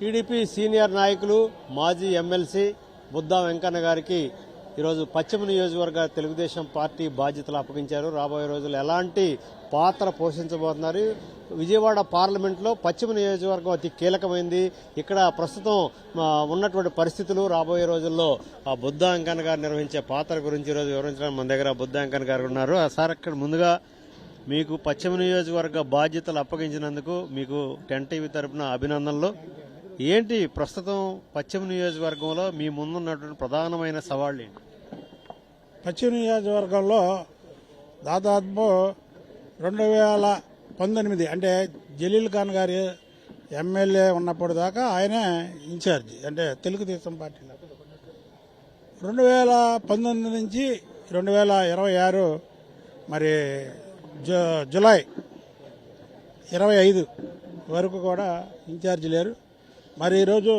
TDP senior నాయకులు మాజీ MLC Buddha Venkanna గారికి ఈరోజు పశ్చిమ నియోజకవర్గ తెలుగుదేశం పార్టీ బాధ్యతలు అప్పగించారు. రాబోయే రోజుల్లో ఎలాంటి పాత్ర పోషించబోతున్నారు. విజయవాడ పార్లమెంట్లో పశ్చిమ నియోజకవర్గం అతి కీలకమైంది. ఇక్కడ ప్రస్తుతం ఉన్నటువంటి పరిస్థితులు రాబోయే రోజుల్లో బుద్దా వెంకన్న గారు నిర్వహించే పాత్ర గురించి ఈరోజు వివరించడానికి మన దగ్గర బుద్దా వెంకన్న గారు ఉన్నారు. సార్, అక్కడ ముందుగా మీకు పశ్చిమ నియోజకవర్గ బాధ్యతలు అప్పగించినందుకు మీకు 10 టీవీ తరఫున అభినందనలు. ఏంటి ప్రస్తుతం పశ్చిమ నియోజకవర్గంలో మీ ముందున్నటువంటి ప్రధానమైన సవాళ్ళు ఏంటి? పశ్చిమ నియోజకవర్గంలో దాదాపు 2019 అంటే జలీల్ ఖాన్ గారి ఎమ్మెల్యే ఉన్నప్పుడు దాకా ఆయనే ఇన్ఛార్జి, అంటే తెలుగుదేశం పార్టీలో. 2019 నుంచి 2026 మరి జూలై 25 వరకు కూడా ఇన్ఛార్జి లేరు. మరి ఈరోజు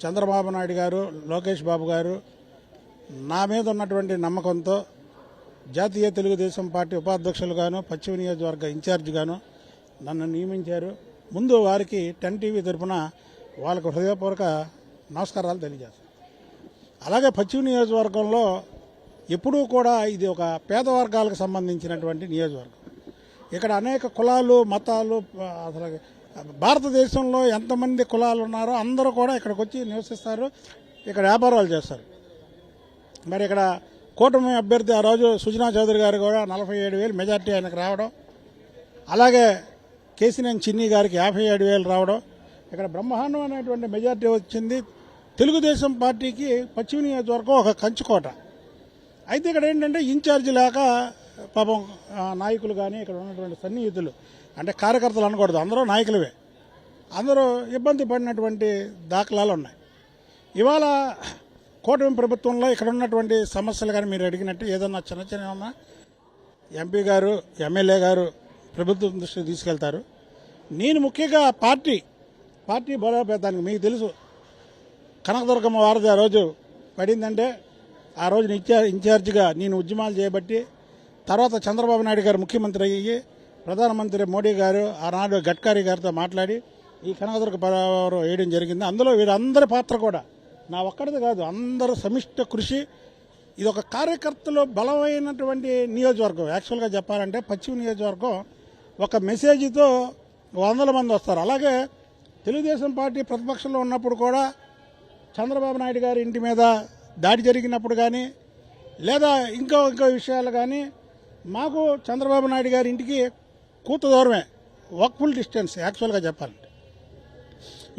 చంద్రబాబు నాయుడు గారు, లోకేష్ బాబు గారు నా మీద ఉన్నటువంటి నమ్మకంతో జాతీయ తెలుగుదేశం పార్టీ ఉపాధ్యక్షులుగాను పశ్చిమ నియోజకవర్గ ఇన్ఛార్జిగాను నన్ను నియమించారు. ముందు వారికి 10 టీవీ తరఫున వాళ్ళకు హృదయపూర్వక నమస్కారాలు తెలియజేస్తాను. అలాగే పశ్చిమ నియోజకవర్గంలో ఎప్పుడూ కూడా ఇది ఒక పేద వర్గాలకు సంబంధించినటువంటి నియోజకవర్గం. ఇక్కడ అనేక కులాలు, మతాలు, అసలు భారతదేశంలో ఎంతమంది కులాలు ఉన్నారో అందరూ కూడా ఇక్కడికి వచ్చి నివసిస్తారు, ఇక్కడ వ్యాపారాలు చేస్తారు. మరి ఇక్కడ కూటమి అభ్యర్థి ఆ రోజు సుజనా చౌదరి గారు కూడా 47,000 మెజార్టీ ఆయనకు రావడం, అలాగే కేసినేని చిన్ని గారికి 57,000 రావడం, ఇక్కడ బ్రహ్మాండమైనటువంటి మెజార్టీ వచ్చింది. తెలుగుదేశం పార్టీకి పశ్చిమ నియోజకవర్గం ఒక కంచుకోట. అయితే ఇక్కడ ఏంటంటే ఇన్ఛార్జి లేక పాపం నాయకులు కానీ ఇక్కడ ఉన్నటువంటి సన్నిహితులు, అంటే కార్యకర్తలు అనకూడదు, అందరూ నాయకులవే, అందరూ ఇబ్బంది పడినటువంటి దాఖలాలు ఉన్నాయి. ఇవాళ కూటమి ప్రభుత్వంలో ఇక్కడ ఉన్నటువంటి సమస్యలు కానీ మీరు అడిగినట్టు ఏదన్నా చిన్న చిన్న ఉన్నా ఎంపీ గారు, ఎమ్మెల్యే గారు ప్రభుత్వం దృష్టికి తీసుకెళ్తారు. నేను ముఖ్యంగా పార్టీ బలోపేతానికి, మీకు తెలుసు కనకదుర్గమ్మ వారధి ఆ రోజు పడిందంటే ఆ రోజు ఇన్ఛార్జిగా నేను ఉద్యమాలు చేయబట్టి, తర్వాత చంద్రబాబు నాయుడు గారు ముఖ్యమంత్రి అయ్యి ప్రధానమంత్రి మోడీ గారు ఆనాడు గడ్కరీ గారితో మాట్లాడి ఈ కనకదుర్గ పవర్ వేయడం జరిగింది. అందులో వీరందరి పాత్ర కూడా నా ఒక్కడిది కాదు, అందరూ సమిష్ట కృషి. ఇది ఒక కార్యకర్తలు బలమైనటువంటి నియోజకవర్గం. యాక్చువల్గా చెప్పాలంటే పశ్చిమ నియోజకవర్గం ఒక మెసేజ్తో 100 మంది వస్తారు. అలాగే తెలుగుదేశం పార్టీ ప్రతిపక్షంలో ఉన్నప్పుడు కూడా చంద్రబాబు నాయుడు గారి ఇంటి మీద దాడి జరిగినప్పుడు కానీ, లేదా ఇంకో విషయాలు కానీ, మాకు చంద్రబాబు నాయుడు గారి ఇంటికి కూత దూరమే, వాక్ఫుల్ డిస్టెన్స్. యాక్చువల్గా చెప్పాలంటే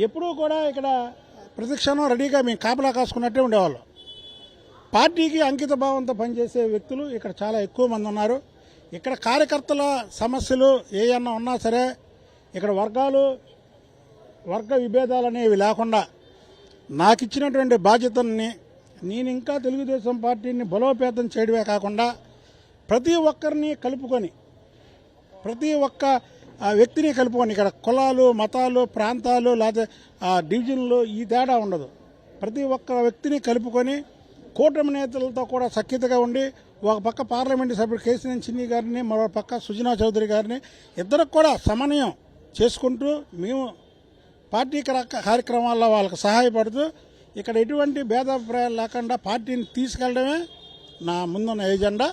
ఎప్పుడూ కూడా ఇక్కడ ప్రతిక్షణం రెడీగా మేము కాపలా కాసుకున్నట్టే ఉండేవాళ్ళం. పార్టీకి అంకిత భావంతో పనిచేసే వ్యక్తులు ఇక్కడ చాలా ఎక్కువ మంది ఉన్నారు. ఇక్కడ కార్యకర్తల సమస్యలు ఏమన్నా ఉన్నా సరే ఇక్కడ వర్గ విభేదాలు అనేవి లేకుండా నాకు ఇచ్చినటువంటి బాధ్యతల్ని నేను ఇంకా తెలుగుదేశం పార్టీని బలోపేతం చేయడమే కాకుండా ప్రతి ఒక్కరిని కలుపుకొని, ప్రతి ఒక్క వ్యక్తిని కలుపుకొని, ఇక్కడ కులాలు, మతాలు, ప్రాంతాలు లేదా డివిజన్లు ఈ తేడా ఉండదు. ప్రతి ఒక్క వ్యక్తిని కలుపుకొని కూటమి నేతలతో కూడా సఖ్యతగా ఉండి, ఒక పక్క పార్లమెంటు సభ్యుడు కేసినేని చిన్ని గారిని, మరో పక్క సుజనా చౌదరి గారిని ఇద్దరికి కూడా సమన్వయం చేసుకుంటూ మేము పార్టీ కార్యక్రమాల్లో వాళ్ళకు సహాయపడుతూ ఇక్కడ ఎటువంటి భేదాభిప్రాయాలు లేకుండా పార్టీని తీసుకెళ్లడమే నా ముందున్న ఎజెండా.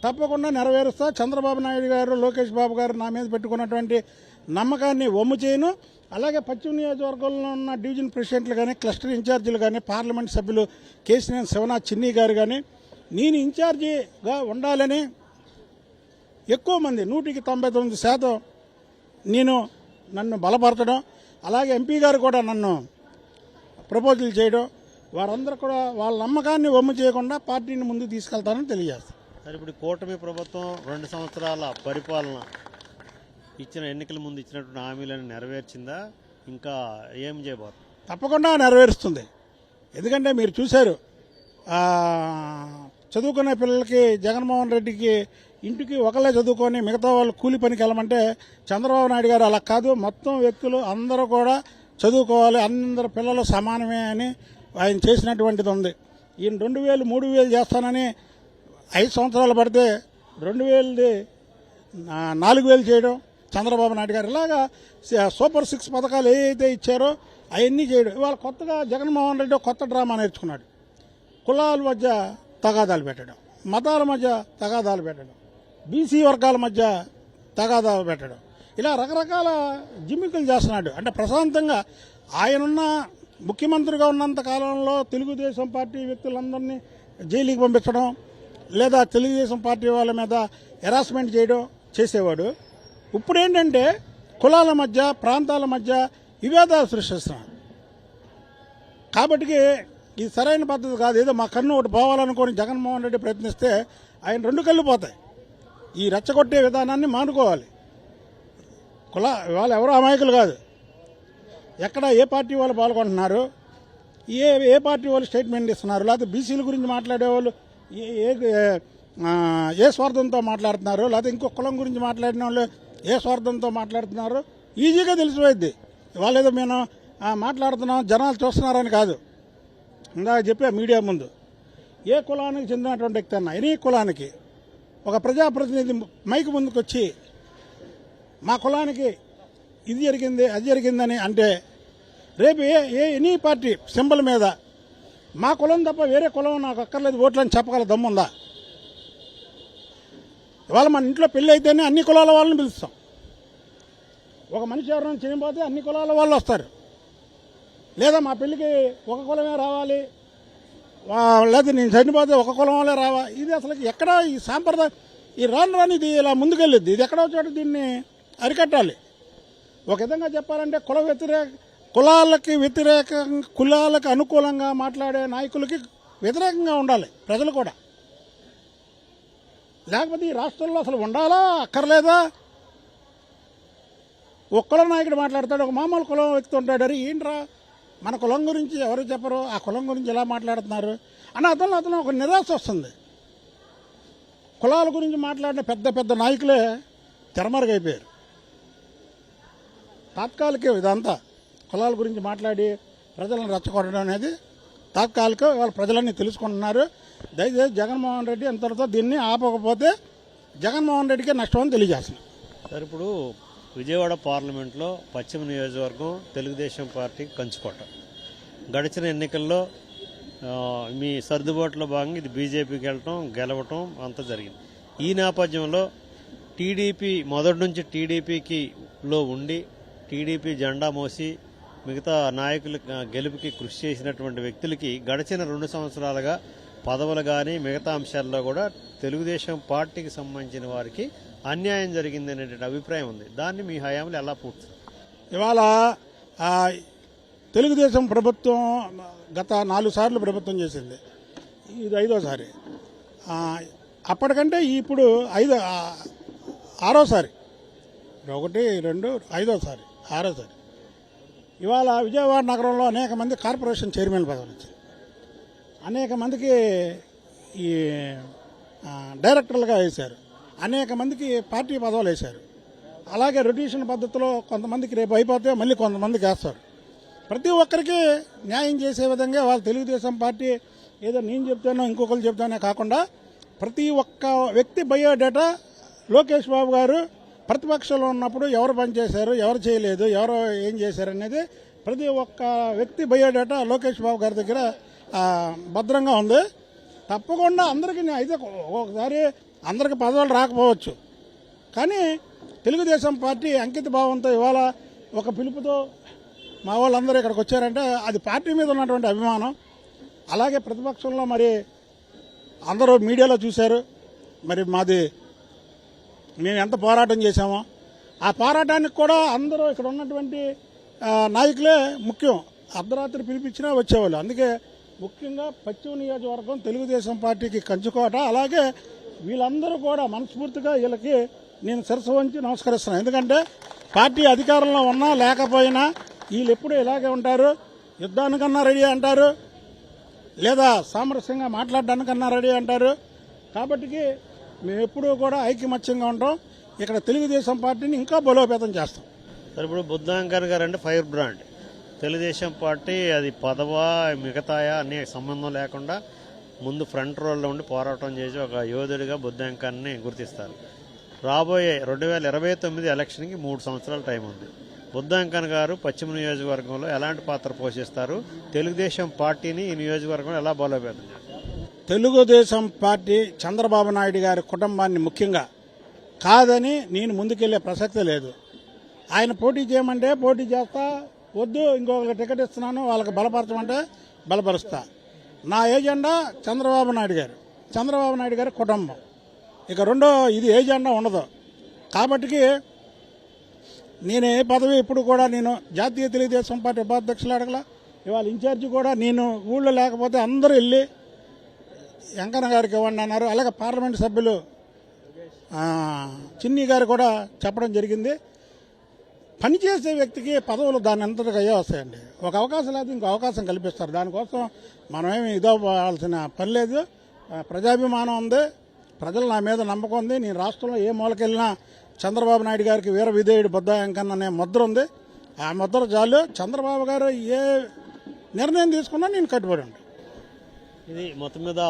తప్పకుండా నెరవేరుస్తా. చంద్రబాబు నాయుడు గారు, లోకేష్ బాబు గారు నా మీద పెట్టుకున్నటువంటి నమ్మకాన్ని వమ్ము చేయను. అలాగే పశ్చిమ నియోజకవర్గంలో ఉన్న డివిజన్ ప్రెసిడెంట్లు కానీ, క్లస్టర్ ఇన్ఛార్జీలు కానీ, పార్లమెంట్ సభ్యులు కేసినేని శివనాథ్ చిన్ని గారు కానీ నేను ఇన్ఛార్జిగా ఉండాలని ఎక్కువ మంది 199% నన్ను బలపరచడం, అలాగే ఎంపీ గారు కూడా నన్ను ప్రపోజల్ చేయడం, వారందరూ కూడా వాళ్ళ నమ్మకాన్ని వమ్ము చేయకుండా పార్టీని ముందుకు తీసుకెళ్తానని తెలియజేస్తారు. సరే, ఇప్పుడు కూటమి ప్రభుత్వం 2 సంవత్సరాల పరిపాలన ఎన్నికల ముందు ఇచ్చినటువంటి హామీలను నెరవేర్చిందా? ఇంకా ఏం చేయబోతుంది? తప్పకుండా నెరవేరుస్తుంది. ఎందుకంటే మీరు చూశారు, చదువుకునే పిల్లలకి జగన్మోహన్ రెడ్డికి ఇంటికి ఒకళ్ళే చదువుకొని మిగతా వాళ్ళు కూలి పనికి వెళ్ళమంటే చంద్రబాబు నాయుడు గారు అలా కాదు, మొత్తం వ్యక్తులు అందరూ కూడా చదువుకోవాలి, అందరు పిల్లలు సమానమే అని ఆయన చేసినటువంటిది ఉంది. ఈయన 2,000, 3,000 చేస్తానని 5 సంవత్సరాలు పడితే 2,000ది 4,000 చేయడం చంద్రబాబు నాయుడు గారు. ఇలాగా సూపర్ 6 పథకాలు ఏవైతే ఇచ్చారో అవన్నీ చేయడం. ఇవాళ కొత్తగా జగన్మోహన్ రెడ్డి కొత్త డ్రామా నేర్చుకున్నాడు. కులాల మధ్య తగాదాలు పెట్టడం, మతాల మధ్య తగాదాలు పెట్టడం, బీసీ వర్గాల మధ్య తగాదాలు పెట్టడం, ఇలా రకరకాల జిమ్మికులు చేస్తున్నాడు. అంటే ప్రశాంతంగా ఆయనున్న ముఖ్యమంత్రిగా ఉన్నంత కాలంలో తెలుగుదేశం పార్టీ వ్యక్తులందరినీ జైలుకి పంపించడం, లేదా తెలుగుదేశం పార్టీ వాళ్ళ మీద హెరాస్మెంట్ చేయడం చేసేవాడు. ఇప్పుడు ఏంటంటే కులాల మధ్య ప్రాంతాల మధ్య విభేదాలు సృష్టిస్తున్నాడు. కాబట్టి ఇది సరైన పద్ధతి కాదు. ఏదో మా కన్ను ఒకటి పోవాలనుకొని జగన్మోహన్ రెడ్డి ప్రయత్నిస్తే ఆయన రెండు కళ్ళు పోతాయి. ఈ రెచ్చగొట్టే విధానాన్ని మానుకోవాలి. వాళ్ళు ఎవరో అమాయకులు కాదు. ఎక్కడ ఏ పార్టీ వాళ్ళు పాల్గొంటున్నారు, ఏ పార్టీ వాళ్ళు స్టేట్మెంట్ ఇస్తున్నారు, లేకపోతే బీసీల గురించి మాట్లాడేవాళ్ళు ఏ స్వార్థంతో మాట్లాడుతున్నారు, లేకపోతే ఇంకో కులం గురించి మాట్లాడిన వాళ్ళు ఏ స్వార్థంతో మాట్లాడుతున్నారు ఈజీగా తెలిసిపోయింది. వాళ్ళు ఏదో మేము మాట్లాడుతున్నాం జనాలు చూస్తున్నారని కాదు. ఇందాక చెప్పా మీడియా ముందు, ఏ కులానికి చెందినటువంటి వ్యక్తి అన్నా ఎనీ కులానికి ఒక ప్రజాప్రతినిధి మైకు ముందుకు వచ్చి మా కులానికి ఇది జరిగింది అది జరిగిందని అంటే రేపు ఎనీ పార్టీ సింబల్ మీద మా కులం తప్ప వేరే కులం నాకు అక్కర్లేదు ఓట్లని చెప్పగల దమ్ముందా? ఇవాళ మన ఇంట్లో పెళ్ళి అయితేనే అన్ని కులాల వాళ్ళని పిలుస్తాం. ఒక మనిషి ఎవరైనా చనిపోతే అన్ని కులాల వాళ్ళు వస్తారు. లేదా మా పెళ్ళికి ఒక కులమే రావాలి, లేదా నేను చనిపోతే ఒక కులం వాళ్ళే రావాలి. ఇది అసలు ఎక్కడ ఈ సాంప్రదాయం ఈ రాను ఇది ఇలా ముందుకెళ్ళిద్ది. ఇది ఎక్కడో చోట దీన్ని అరికట్టాలి. ఒక విధంగా చెప్పాలంటే కులాలకు అనుకూలంగా మాట్లాడే నాయకులకి వ్యతిరేకంగా ఉండాలి ప్రజలు కూడా. లేకపోతే ఈ రాష్ట్రంలో అసలు ఉండాలా అక్కర్లేదా? ఒక కుల నాయకుడు మాట్లాడతాడు, ఒక మామూలు కులం వ్యక్తి ఉంటాడు. అరే ఏంట్రా మన కులం గురించి ఎవరు చెప్పరు, ఆ కులం గురించి ఎలా మాట్లాడుతున్నారు అని అతను ఒక నిరాశ వస్తుంది. కులాల గురించి మాట్లాడిన పెద్ద పెద్ద నాయకులే తెరమరుగైపోయారు. తాత్కాలిక ఇదంతా కులాల గురించి మాట్లాడి ప్రజలను రెచ్చగొట్టడం అనేది తాత్కాలిక. వాళ్ళ ప్రజలన్నీ తెలుసుకుంటున్నారు. దయచేసి జగన్మోహన్ రెడ్డి ఎంతటితో దీన్ని ఆపకపోతే జగన్మోహన్ రెడ్డికే నష్టం అని తెలియజేస్తున్నాం. సార్, ఇప్పుడు విజయవాడ పార్లమెంట్లో పశ్చిమ నియోజకవర్గం తెలుగుదేశం పార్టీకి కంచుకోట. గడిచిన ఎన్నికల్లో మీ సర్దుబాటులో భాగంగా ఇది బీజేపీకి గెలవటం అంతా జరిగింది. ఈ నేపథ్యంలో టీడీపీ మొదటి నుంచి టీడీపీలో ఉండి టీడీపీ జెండా మోసి మిగతా నాయకుల గెలుపుకి కృషి చేసినటువంటి వ్యక్తులకి గడిచిన 2 సంవత్సరాలుగా పదవులు కానీ మిగతా అంశాల్లో కూడా తెలుగుదేశం పార్టీకి సంబంధించిన వారికి అన్యాయం జరిగింది అనేటువంటి అభిప్రాయం ఉంది. దాన్ని మీ హయాంలో ఎలా పూర్తి? ఇవాళ తెలుగుదేశం ప్రభుత్వం గత 4 సార్లు ప్రభుత్వం చేసింది. ఇది 5వసారి. అప్పటికంటే ఇప్పుడు 6వసారి. 1, 2, 5వసారి, 6వసారి. ఇవాళ విజయవాడ నగరంలో అనేక మంది కార్పొరేషన్ చైర్మన్ పదవులు వచ్చాయి. అనేక మందికి ఈ డైరెక్టర్లుగా వేశారు. అనేక మందికి పార్టీ పదవులు వేశారు. అలాగే రొటేషన్ పద్ధతిలో కొంతమందికి రేపు అయిపోతే మళ్ళీ కొంతమందికి వేస్తారు. ప్రతి ఒక్కరికి న్యాయం చేసే విధంగా వాళ్ళు తెలుగుదేశం పార్టీ ఏదో నేను చెప్తానో ఇంకొకరు చెప్తానే కాకుండా ప్రతి ఒక్క వ్యక్తి బయోడేటా లోకేష్ బాబు గారు ప్రతిపక్షంలో ఉన్నప్పుడు ఎవరు పనిచేశారు, ఎవరు చేయలేదు, ఎవరు ఏం చేశారు అనేది ప్రతి ఒక్క వ్యక్తి బయోడేటా లోకేష్ బాబు గారి దగ్గర భద్రంగా ఉంది. తప్పకుండా అందరికీ అయితే ఒకసారి అందరికి పదవులు రాకపోవచ్చు, కానీ తెలుగుదేశం పార్టీ అంకిత భావంతో ఇవాళ ఒక పిలుపుతో మా వాళ్ళందరూ ఇక్కడికి వచ్చారంటే అది పార్టీ మీద ఉన్నటువంటి అభిమానం. అలాగే ప్రతిపక్షంలో మరి అందరూ మీడియాలో చూశారు. మరి మేము ఎంత పోరాటం చేశామో ఆ పోరాటానికి కూడా అందరూ ఇక్కడ ఉన్నటువంటి నాయకులే ముఖ్యం. అర్ధరాత్రి పిలిపించినా వచ్చేవాళ్ళు. అందుకే ముఖ్యంగా పశ్చిమ నియోజకవర్గం తెలుగుదేశం పార్టీకి కంచుకోట. అలాగే వీళ్ళందరూ కూడా మనస్ఫూర్తిగా వీళ్ళకి నేను శిరస్సు వంచి నమస్కరిస్తున్నాను. ఎందుకంటే పార్టీ అధికారంలో ఉన్నా లేకపోయినా వీళ్ళు ఎప్పుడూ ఇలాగే ఉంటారు. యుద్ధానికన్నా రెడీ అంటారు, లేదా సామరస్యంగా మాట్లాడడానికన్నా రెడీ అంటారు. కాబట్టి మేము ఎప్పుడూ కూడా ఐకమత్యంగా ఉంటాం. ఇక్కడ తెలుగుదేశం పార్టీని ఇంకా బలోపేతం చేస్తాం. సార్, ఇప్పుడు బుద్ధాంకర్ గారు అంటే ఫైర్ బ్రాండ్. తెలుగుదేశం పార్టీ అది పదవా మిగతాయా అనే సంబంధం లేకుండా ముందు ఫ్రంట్ రోల్లో ఉండి పోరాటం చేసి ఒక యోధుడిగా బుద్ధాంకర్ని గుర్తిస్తారు. రాబోయే 2029 ఎలక్షన్కి 3 సంవత్సరాల టైం ఉంది. బుద్ధ వెంకన్న గారు పశ్చిమ నియోజకవర్గంలో ఎలాంటి పాత్ర పోషిస్తారు? తెలుగుదేశం పార్టీని ఈ నియోజకవర్గంలో ఎలా బలోపేతం చేస్తారు? తెలుగుదేశం పార్టీ చంద్రబాబు నాయుడు గారి కుటుంబాన్ని ముఖ్యంగా కాదని నేను ముందుకెళ్లే ప్రసక్తే లేదు. ఆయన పోటీ చేయమంటే పోటీ చేస్తా, వద్దు ఇంకొక టికెట్ ఇస్తున్నాను వాళ్ళకి బలపరచమంటే బలపరుస్తా. నా ఏజెండా చంద్రబాబు నాయుడు గారి కుటుంబం. ఇక రెండో ఇది ఏజెండా ఉండదు. కాబట్టి నేను ఏ పదవి ఇప్పుడు కూడా నేను జాతీయ తెలుగుదేశం పార్టీ ఉపాధ్యక్షులు అడగల, ఇవాళ ఇన్ఛార్జి కూడా నేను ఊళ్ళో లేకపోతే అందరూ వెళ్ళి వెంకన్న గారికి ఇవ్వండి అన్నారు. అలాగే పార్లమెంట్ సభ్యులు చిన్ని గారు కూడా చెప్పడం జరిగింది. పనిచేసే వ్యక్తికి పదవులు దాని అంతటిగా అయ్యే వస్తాయండి. ఒక అవకాశం లేదు ఇంకో అవకాశం కల్పిస్తారు. దానికోసం మనమేమి ఇదవ్వాల్సిన పని లేదు. ప్రజాభిమానం ఉంది, ప్రజలు నా మీద నమ్మకం ఉంది. నేను రాష్ట్రంలో ఏ మూలకెళ్ళినా చంద్రబాబు నాయుడు గారికి వీర విధేయుడు బుద్ధ వెంకన్న అనే ముద్ర ఉంది. ఆ ముద్ర చాలు. చంద్రబాబు గారు ఏ నిర్ణయం తీసుకున్నా నేను కట్టుబడి ఉంటాను. ఇది మొత్తం మీద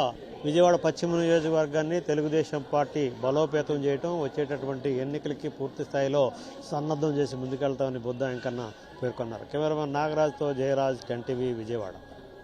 విజయవాడ పశ్చిమ నియోజకవర్గాన్ని తెలుగుదేశం పార్టీ బలోపేతం చేయటం, వచ్చేటటువంటి ఎన్నికలకి పూర్తి స్థాయిలో సన్నద్ధం చేసి ముందుకెళ్తామని బుద్ధ వెంకన్న పేర్కొన్నారు. కెమెరామెన్ నాగరాజ్తో జయరాజ్, 10 టీవీ, విజయవాడ.